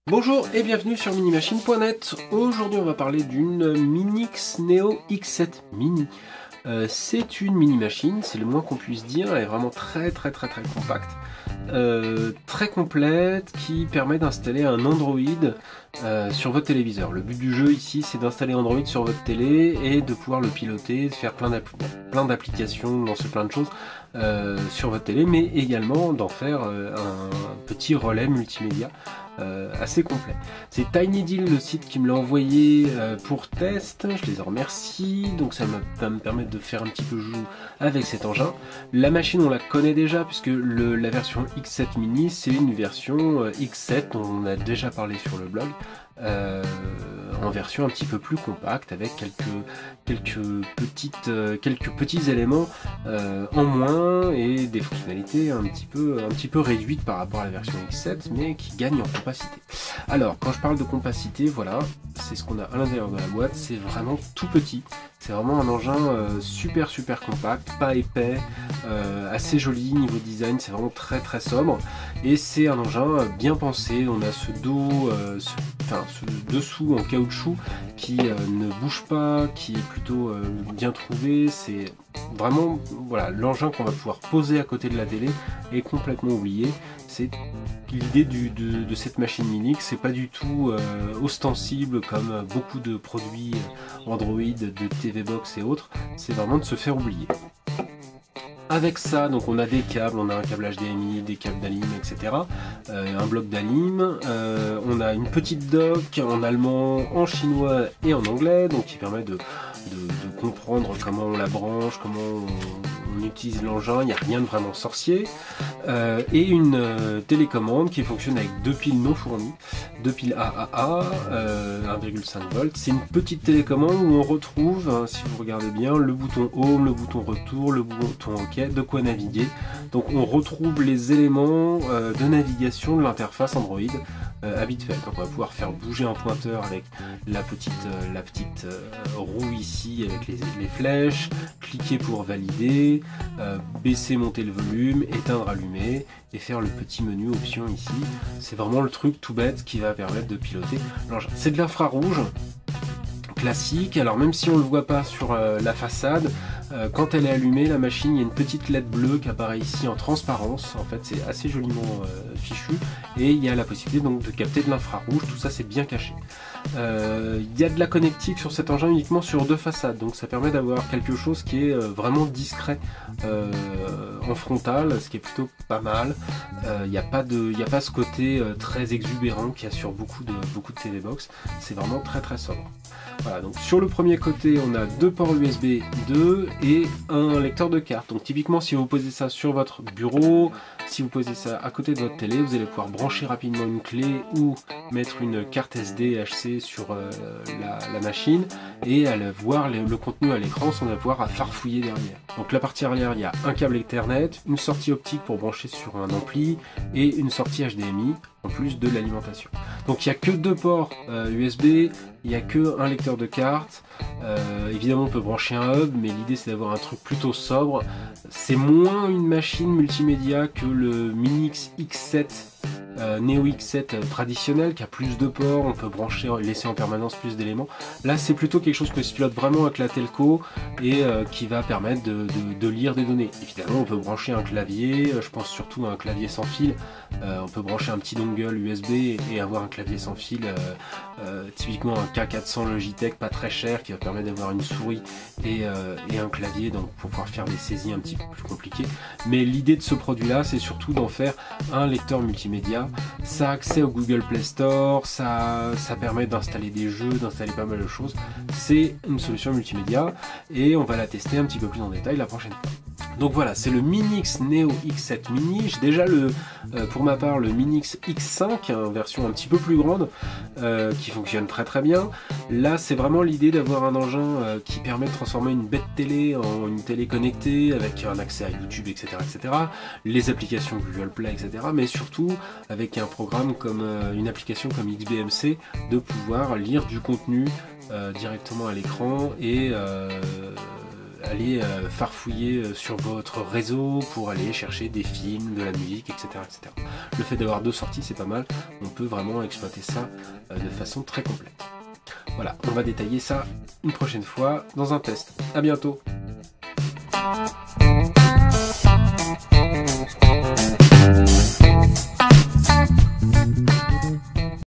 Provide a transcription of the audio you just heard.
Bonjour et bienvenue sur minimachine.net. Aujourd'hui on va parler d'une Minix Neo X7 Mini. C'est une mini machine, c'est le moins qu'on puisse dire, elle est vraiment très compacte, très complète, qui permet d'installer un Android sur votre téléviseur. Le but du jeu ici c'est d'installer Android sur votre télé et de pouvoir le piloter, de faire plein d'applications, lancer plein de choses sur votre télé, mais également d'en faire un petit relais multimédia assez complet. C'est TinyDeal, le site qui me l'a envoyé pour test, je les en remercie, donc ça va me permettre de faire un petit peu joue avec cet engin. La machine on la connaît déjà puisque la version X7 Mini c'est une version X7 dont on a déjà parlé sur le blog, en version un petit peu plus compacte avec quelques petits éléments en moins et des fonctionnalités un petit peu réduites par rapport à la version X7 mais qui gagnent en compacité. Alors quand je parle de compacité, voilà, c'est ce qu'on a à l'intérieur de la boîte, c'est vraiment tout petit. C'est vraiment un engin super compact, pas épais, assez joli niveau design, c'est vraiment très sobre et c'est un engin bien pensé. On a ce dos, ce dessous en caoutchouc qui ne bouge pas, qui est plutôt bien trouvé. C'est vraiment voilà l'engin qu'on va pouvoir poser à côté de la télé est complètement oublié. C'est l'idée de cette machine Minix, c'est pas du tout ostensible comme beaucoup de produits Android, de TV Box et autres, c'est vraiment de se faire oublier. Avec ça, donc on a des câbles, on a un câble HDMI, des câbles d'Alim, etc. Un bloc d'Alim, on a une petite dock en allemand, en chinois et en anglais, donc qui permet de comprendre comment on la branche, comment on utilise l'engin, il n'y a rien de vraiment sorcier. Et une télécommande qui fonctionne avec deux piles non fournies, deux piles AAA, 1,5 volts. C'est une petite télécommande où on retrouve, si vous regardez bien, le bouton Home, le bouton Retour, le bouton OK, de quoi naviguer. Donc on retrouve les éléments de navigation de l'interface Android habituelle. Donc on va pouvoir faire bouger un pointeur avec la petite roue ici avec les flèches, cliquer pour valider, baisser, monter le volume, éteindre, allumer et faire le petit menu option ici. C'est vraiment le truc tout bête qui va permettre de piloter l'engin. C'est de l'infrarouge classique, alors même si on ne le voit pas sur la façade, quand elle est allumée, la machine, il y a une petite LED bleue qui apparaît ici en transparence. En fait, c'est assez joliment fichu et il y a la possibilité donc de capter de l'infrarouge. Tout ça, c'est bien caché. Il y a de la connectique sur cet engin uniquement sur deux façades, donc ça permet d'avoir quelque chose qui est vraiment discret en frontal, ce qui est plutôt pas mal. Il n'y a pas ce côté très exubérant qu'il y a sur beaucoup de TV Box. C'est vraiment très sobre. Voilà, donc sur le premier côté, on a deux ports USB 2 et un lecteur de carte. Donc typiquement, si vous posez ça sur votre bureau, si vous posez ça à côté de votre télé, vous allez pouvoir brancher rapidement une clé ou mettre une carte SD HC sur la machine et voir le contenu à l'écran sans avoir à farfouiller derrière. Donc la partie arrière, il y a un câble Ethernet, une sortie optique pour brancher sur un ampli et une sortie HDMI en plus de l'alimentation. Donc il n'y a que deux ports USB, il n'y a que un lecteur de carte. Évidemment on peut brancher un hub, mais l'idée c'est d'avoir un truc plutôt sobre. C'est moins une machine multimédia que le Minix X7 Neo X7 traditionnel qui a plus de ports, on peut brancher, laisser en permanence plus d'éléments. Là c'est plutôt quelque chose que se pilote vraiment avec la telco et qui va permettre de lire des données. Évidemment on peut brancher un clavier, je pense surtout à un clavier sans fil, on peut brancher un petit dongle USB et avoir un clavier sans fil, typiquement un K400 Logitech pas très cher qui va permettre d'avoir une souris et un clavier donc pour pouvoir faire des saisies un petit peu plus compliquées. Mais l'idée de ce produit là c'est surtout d'en faire un lecteur multimédia. Ça a accès au Google Play Store, ça permet d'installer des jeux, d'installer pas mal de choses. C'est une solution multimédia et on va la tester un petit peu plus en détail la prochaine fois. Donc voilà, c'est le Minix Neo X7 Mini. J'ai déjà pour ma part le Minix X5, en version un petit peu plus grande, qui fonctionne très bien. Là, c'est vraiment l'idée d'avoir un engin qui permet de transformer une bête télé en une télé connectée avec un accès à YouTube, etc., les applications Google Play, etc., mais surtout avec un programme comme une application comme XBMC, de pouvoir lire du contenu directement à l'écran et aller farfouiller sur votre réseau pour aller chercher des films, de la musique, etc. etc. Le fait d'avoir 2 sorties, c'est pas mal. On peut vraiment exploiter ça de façon très complète. Voilà, on va détailler ça une prochaine fois dans un test. À bientôt.